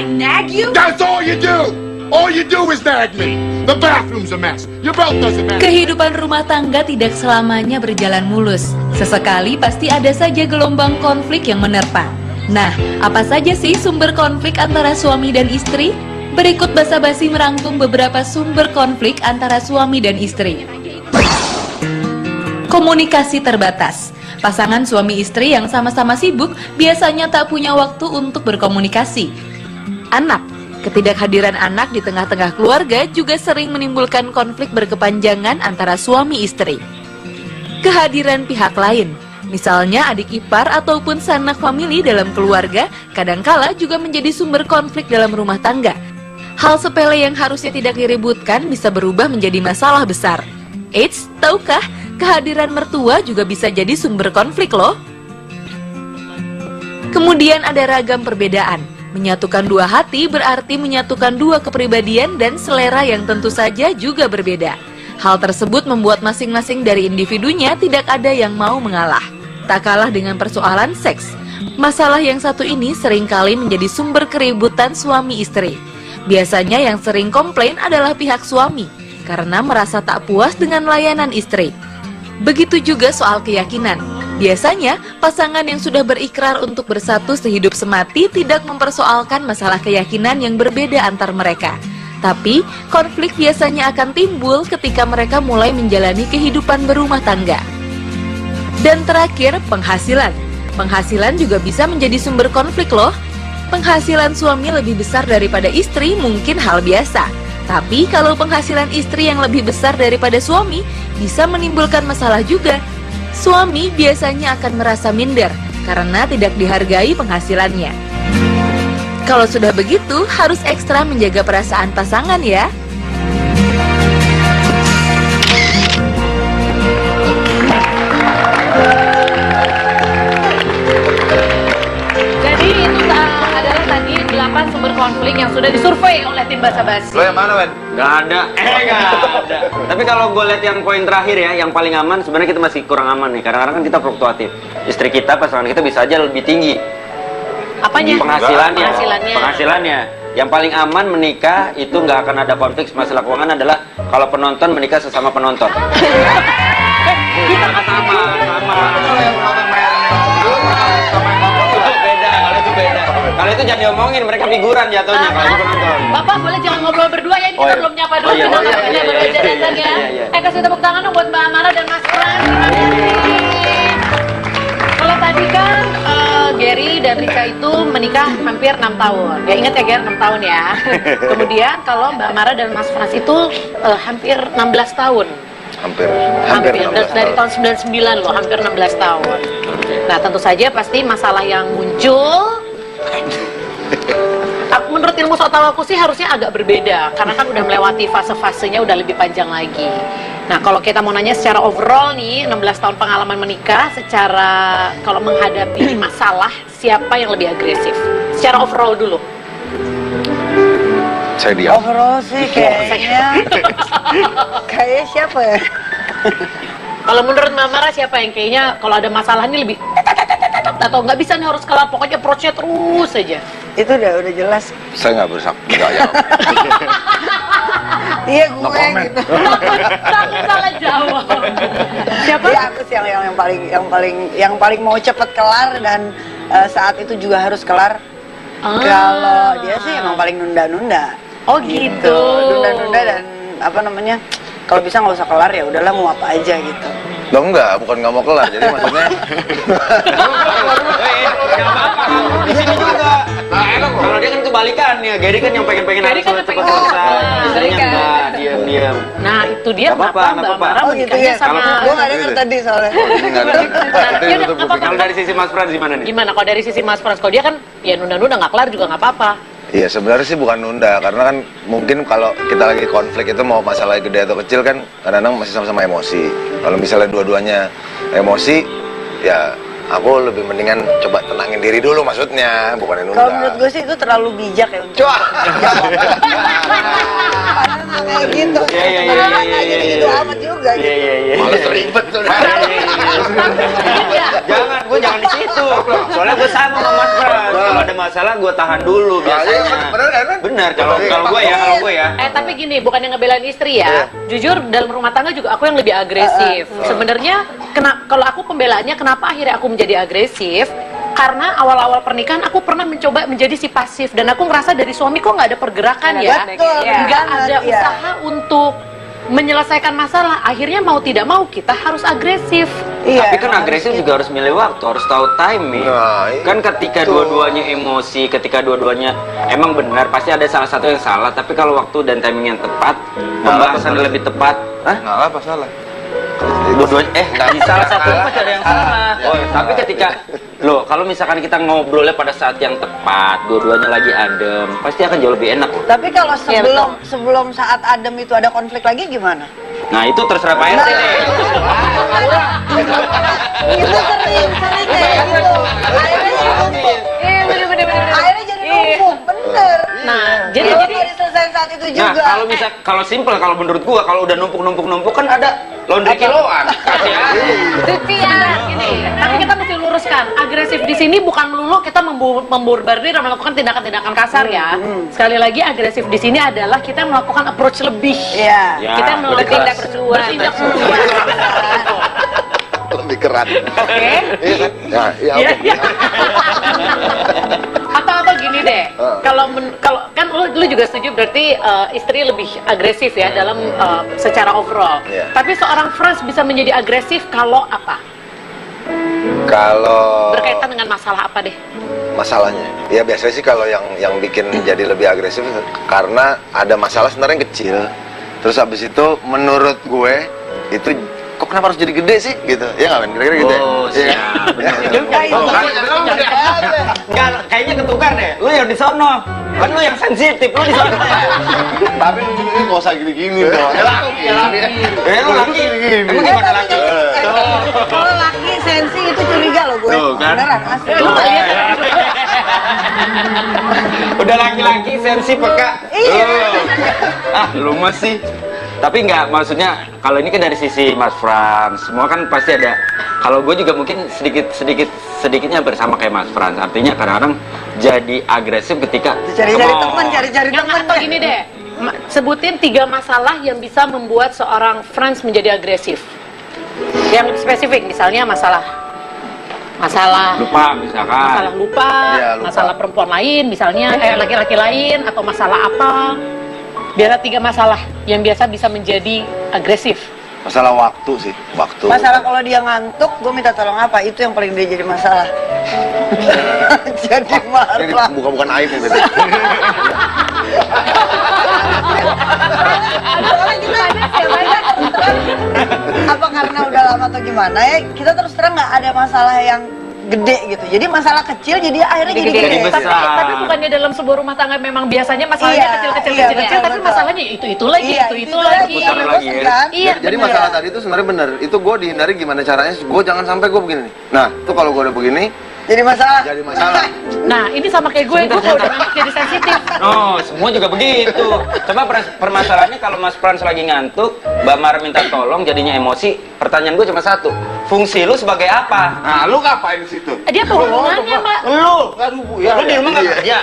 I nag you? That's all you do! All you do is nag me. The bathroom's a mess. Your belt doesn't match. Kehidupan rumah tangga tidak selamanya berjalan mulus. Sesekali pasti ada saja gelombang konflik yang menerpa. Nah, apa saja sih sumber konflik antara suami dan istri? Berikut basa-basi merangkum beberapa sumber konflik antara suami dan istri. Komunikasi terbatas. Pasangan suami istri yang sama-sama sibuk biasanya tak punya waktu untuk berkomunikasi. Anak. Ketidakhadiran anak di tengah-tengah keluarga juga sering menimbulkan konflik berkepanjangan antara suami istri. Kehadiran pihak lain, misalnya adik ipar ataupun sanak famili dalam keluarga, kadangkala juga menjadi sumber konflik dalam rumah tangga. Hal sepele yang harusnya tidak diributkan bisa berubah menjadi masalah besar. Eits, tahukah, kehadiran mertua juga bisa jadi sumber konflik loh. Kemudian ada ragam perbedaan. Menyatukan dua hati berarti menyatukan dua kepribadian dan selera yang tentu saja juga berbeda. Hal tersebut membuat masing-masing dari individunya tidak ada yang mau mengalah. Tak kalah dengan persoalan seks, masalah yang satu ini seringkali menjadi sumber keributan suami istri. Biasanya yang sering komplain adalah pihak suami, karena merasa tak puas dengan layanan istri. Begitu juga soal keyakinan. Biasanya, pasangan yang sudah berikrar untuk bersatu sehidup semati tidak mempersoalkan masalah keyakinan yang berbeda antar mereka. Tapi, konflik biasanya akan timbul ketika mereka mulai menjalani kehidupan berumah tangga. Dan terakhir, penghasilan. Penghasilan juga bisa menjadi sumber konflik loh. Penghasilan suami lebih besar daripada istri mungkin hal biasa. Tapi kalau penghasilan istri yang lebih besar daripada suami, bisa menimbulkan masalah juga. Suami biasanya akan merasa minder karena tidak dihargai penghasilannya. Kalau sudah begitu, harus ekstra menjaga perasaan pasangan ya. Jadi itu adalah tadi 8 sumber konflik yang sudah disurvei oleh tim basa-basi. Lo yang mana, Wen? Nggak ada. Nggak ada. Tapi kalau gue lihat yang poin terakhir ya, yang paling aman, sebenarnya kita masih kurang aman nih. Kadang-kadang kan kita fluktuatif. Istri kita, pasangan kita bisa aja lebih tinggi. Apanya? Penghasilannya. Yang paling aman menikah itu nggak akan ada konflik masalah keuangan adalah kalau penonton menikah sesama penonton. Sama. Kalau itu jangan diomongin, mereka figuran jatuhnya kalau itu penonton. Bapak boleh jangan ngobrol berdua ya, ini kita belum nyapa dulu. Kasih tepuk tangan dong buat Mbak Amara dan Mas Pran. Kalau tadi kan Gary dan Rika itu menikah hampir 6 tahun. Ya ingat ya Gary, 6 tahun ya. Kemudian kalau Mbak Amara dan Mas Frans itu hampir 16 tahun. Hampir Dari tahun 99 loh, hampir 16 tahun. Nah tentu saja pasti masalah yang muncul menurut ilmu soal aku sih harusnya agak berbeda karena kan udah melewati fase-fasenya, udah lebih panjang lagi. Nah kalau kita mau nanya secara overall nih, 16 tahun pengalaman menikah, secara kalau menghadapi masalah siapa yang lebih agresif? Secara overall dulu. Saya diam. Overall sih kayaknya siapa ya? Kalau menurut Mama siapa yang kayaknya kalau ada masalah ini lebih atau nggak bisa nih harus kelar, pokoknya approach-nya terus saja. Itu udah jelas. Saya nggak berusaha, nggak jawab. Iya gue gitu. Salah jawab. Siapa? Iya aku sih yang paling mau cepet kelar dan saat itu juga harus kelar. Kalau dia sih emang paling nunda-nunda. Oh gitu. Nunda-nunda dan apa namanya? Kalau bisa nggak usah kelar ya udahlah mau apa aja gitu. Lo enggak, bukan nggak mau kelar, jadi maksudnya. Di sini juga. Kalau dia kan kebalikan ya, Gary kan yang pengen harus cepat selesai. Istrinya enggak, diam-diam. Nah itu dia Nggak apa-apa, kenapa nggak Mbak apa-apa. Amara menikahnya sama. Gue nggak dengar tadi soalnya. Kalau dari sisi Mas Pran gimana nih? Gimana kalau dari sisi Mas Frans? Kalau dia kan ya nunda-nunda nggak kelar juga nggak apa-apa. Iya sebenarnya sih bukan nunda, karena kan mungkin kalau kita lagi konflik itu mau masalah gede atau kecil kan kadang-kadang masih sama-sama emosi. Kalau misalnya dua-duanya emosi, ya aku lebih mendingan coba tenangin diri dulu maksudnya, bukan nunda. Kalau menurut gue sih itu terlalu bijak ya untuk kayak gitu. Jadi gitu amat juga gitu. Males ribet tuh. Jangan, gue jangan di situ. Soalnya gue sama Mas Pras. Kalau ada masalah gue tahan dulu biasanya. Benar, kalau gue ya. Tapi gini, bukannya ngebelain istri ya. Jujur dalam rumah tangga juga aku yang lebih agresif. Sebenarnya kalau aku pembelaannya kenapa akhirnya aku menjadi agresif? Karena awal-awal pernikahan aku pernah mencoba menjadi si pasif dan aku ngerasa dari suami kok nggak ada pergerakan ya, Betul, nggak ada iya. usaha untuk menyelesaikan masalah. Akhirnya mau tidak mau kita harus agresif. Iya, Tapi kan emang agresif harus juga harus milih waktu, harus tahu timing. Nah, Kan ketika itu. dua-duanya emosi, ketika dua-duanya emang benar, pasti ada salah satu yang salah. Tapi kalau waktu dan timing yang tepat, pembahasan yang lebih tepat, Nggak apa salah. dua-duanya di salah satu pasti ada yang salah. Oh, tapi ketika kalau misalkan kita ngobrolnya pada saat yang tepat, dua-duanya lagi adem, pasti akan jauh lebih enak. Tapi kalau Iya, sebelum saat adem itu ada konflik lagi gimana? Nah, itu terserah Pak RT deh. Itu sering kayak gitu. Akhirnya jadi numpuk, bener. Nah, jadi selesai saat itu Nah, juga. kalau simpel, kalau menurut gua, kalau udah numpuk kan ada laundry kiloan. Kasih aja. cucian gini. Tapi kita mesti luruskan, agresif di sini bukan melulu kita memborbardir dan melakukan tindakan-tindakan kasar ya. Sekali lagi agresif di sini adalah kita melakukan approach lebih. Iya. Ya, Kita lebih bertindak keras. bertindak duluan. Lebih keras. Oke. Iya kan? Ya, Iya, oke. iya. Atau gini deh, kalau kan lu juga setuju berarti istri lebih agresif ya dalam secara overall. Iya. Tapi seorang Franz bisa menjadi agresif kalau apa? Kalau Berkaitan dengan masalah apa deh? masalahnya, ya biasanya sih kalau yang bikin jadi lebih agresif karena ada masalah sebenarnya yang kecil. Terus habis itu menurut gue itu kok kenapa harus jadi gede sih gitu? Ya nggak kan? Kira-kira gitu ya? Oh, Iya. siap. Ya. Enggak, kayaknya ketukar deh. Lu yang di sono. Kan lu yang sensitif, lu di sono. Tapi lu juga nggak usah gini-gini dong. Lu laki. Emang gimana laki? Kalau laki sensi itu curiga loh gue. Tuh, kan? Beneran asli. Lu nggak lihat ya? Udah laki-laki sensi peka. Iya. Lu masih. Tapi nggak, maksudnya kalau ini kan dari sisi Mas Frans, semua kan pasti ada. Kalau gue juga mungkin sedikitnya bersama kayak Mas Frans. Artinya kadang-kadang jadi agresif ketika Cari-cari teman, cari-cari Nggak, teman. atau gini deh, sebutin 3 masalah yang bisa membuat seorang Franz menjadi agresif. Yang lebih spesifik, misalnya masalah lupa misalkan. masalah lupa, Iya, lupa. masalah perempuan lain, misalnya laki-laki lain, atau masalah apa. Biar 3 masalah yang biasa bisa menjadi agresif. Masalah waktu sih, waktu. Masalah kalau dia ngantuk, gue minta tolong apa? Itu yang paling dia jadi masalah. Jadi Ini marah. bukan aib nih, Beb. Soalnya kita apa karena udah lama atau gimana ya, kita terus terang nggak ada masalah yang gede gitu. Jadi masalah kecil jadi akhirnya jadi Jadi gede. besar. Tapi bukannya dalam sebuah rumah tangga memang biasanya masalahnya Iya, kecil-kecil, iya, kecil-kecil, betul, tapi betul. masalahnya itu lagi, Iya, itu lagi. Putar Iya, lagi bosen ya. kan? Iya, Jadi bener. masalah tadi itu sebenarnya bener. Itu gue dihindari gimana caranya? Gue jangan sampai gue begini nih. Nah, itu kalau gue udah begini, Jadi masalah. jadi masalah. Nah, ini sama kayak gue kalau udah ngantuk jadi sensitif. Oh, semua juga begitu. Coba permasalahannya kalau Mas Frans lagi ngantuk, Mbak Mara minta tolong, jadinya emosi. Pertanyaan gue cuma satu, fungsi lu sebagai apa? Nah, lu ngapain di situ? Dia apa hubungannya, Mbak? Lu, Aduh, Bu, ya. lu di rumah nggak kerja?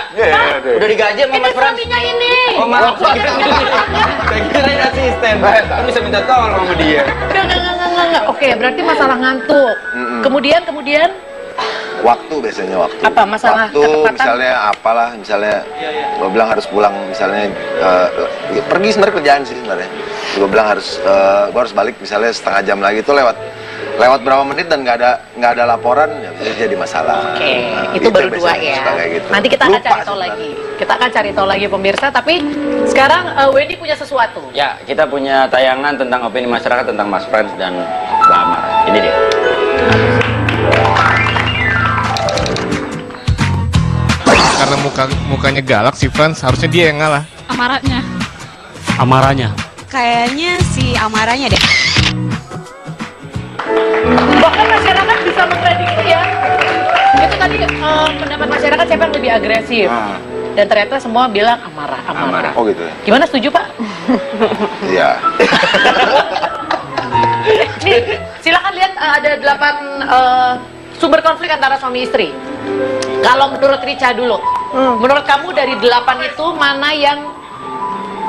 Udah digaji sama Ini Mas Frans? suaminya ini. Oh, maaf. Saya kira ini asisten. Kan bisa minta tolong sama dia. Enggak. Oke, berarti masalah ngantuk. Kemudian Waktu biasanya waktu. Apa, masalah waktu, ketepatan? misalnya apalah, misalnya gue bilang harus pulang, misalnya pergi sebenarnya kerjaan sih sebenarnya. Gue bilang gue harus balik misalnya setengah jam lagi tuh lewat berapa menit dan nggak ada laporan ya bisa jadi masalah. Oke, Nah, itu baru 2 biasanya ya. suka kayak gitu. Nanti kita akan Lupa cari tahu sebenarnya. lagi. Kita akan cari tahu lagi pemirsa, tapi sekarang Wendy punya sesuatu. Ya, kita punya tayangan tentang opini masyarakat tentang Mas Frans dan Mbak Amar. Ini dia. Karena mukanya galak si Franz, harusnya dia yang ngalah. Amaranya. Kayaknya si amaranya deh. Bahkan masyarakat bisa memprediksi ya, tadi pendapat masyarakat siapa yang lebih agresif? Dan ternyata semua bilang amarah. Oh gitu ya? Gimana, setuju Pak? Iya. Nih, silakan lihat ada 8 sumber konflik antara suami istri. Kalau menurut Rica dulu, menurut kamu dari 8 itu mana yang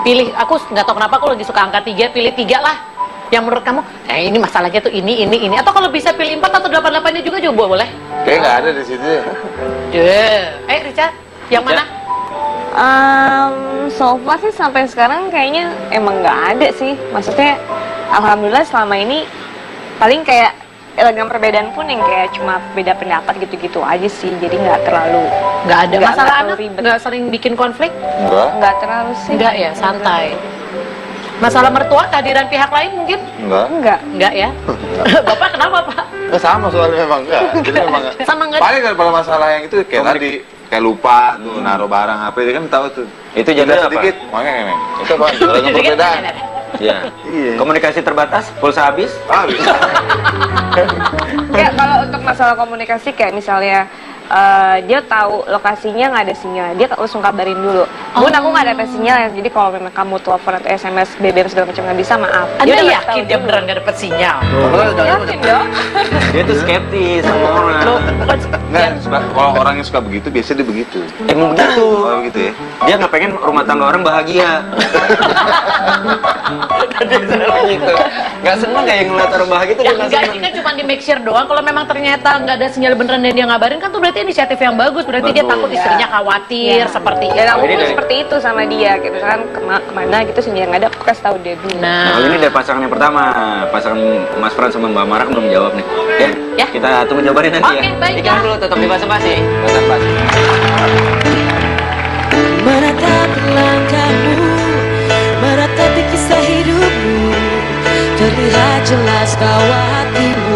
pilih? Aku nggak tahu kenapa aku lagi suka angka 3, pilih 3 lah. Yang menurut kamu, ini masalahnya tuh ini. Atau kalau bisa pilih 4 atau 8-8-nya juga boleh. Kayaknya nggak ada di situ ya. Rica, yang mana? So far sih sampai sekarang kayaknya emang nggak ada sih. Maksudnya alhamdulillah selama ini paling kayak elegan perbedaan pun yang kayak cuma beda pendapat gitu-gitu aja sih. Jadi nggak terlalu Nggak ada masalah terlalu anak, ribet. nggak sering bikin konflik? Nggak terlalu sih. Enggak ya, santai. Masalah mertua, kehadiran pihak lain mungkin? Enggak ya? Bapak kenapa Pak? Nggak sama soalnya memang enggak. Jadi memang nggak. Sama nggak? Paling kalau masalah yang itu kayak tadi kayak lupa tuh naruh barang apa itu kan tahu tuh. Itu jadi apa? sedikit. Makanya ini. Itu apa? Dengan perbedaan. Iya. Komunikasi terbatas, pulsa habis. Bisa. Kayak kalau untuk masalah komunikasi kayak misalnya dia tahu lokasinya nggak ada sinyal, dia langsung kabarin dulu. Bun, aku nggak ada sinyal ya, jadi kalau memang kamu telepon atau SMS, BBM segala macam nggak bisa, maaf. Anda udah yakin dia beneran nggak dapet sinyal? Yakin dong. Dia tuh skeptis sama orang. Loh, bukan Nggak, kalau orang yang suka begitu biasanya dia begitu. Emang begitu. Oh begitu ya. Dia nggak pengen rumah tangga orang bahagia. Dia selalu gitu. Nggak seneng kayak ngeliat orang bahagia itu Ya dia nggak enggak, seneng. ini kan cuma di make sure doang. Kalau memang ternyata nggak ada sinyal beneran dan dia ngabarin kan tuh berarti inisiatif yang bagus. Berarti dia Bagus. takut istrinya khawatir seperti itu. Dan aku Ini pun dari- seperti itu sama dia, gitu kan kemana gitu sinyal nggak ada, aku kasih tahu dia dulu. Nah, Nah, kalau ini dari pasangan yang pertama, pasangan Mas Fran sama Mbak Mara kan belum jawab nih. Ya. Kita tunggu jawabannya nanti Oke, ya. baiklah. Ikan dulu tetap di basa-basi. Basa-basi. Menatap langkahmu, meratapi kisah hidupmu, terlihat jelas bahwa hatimu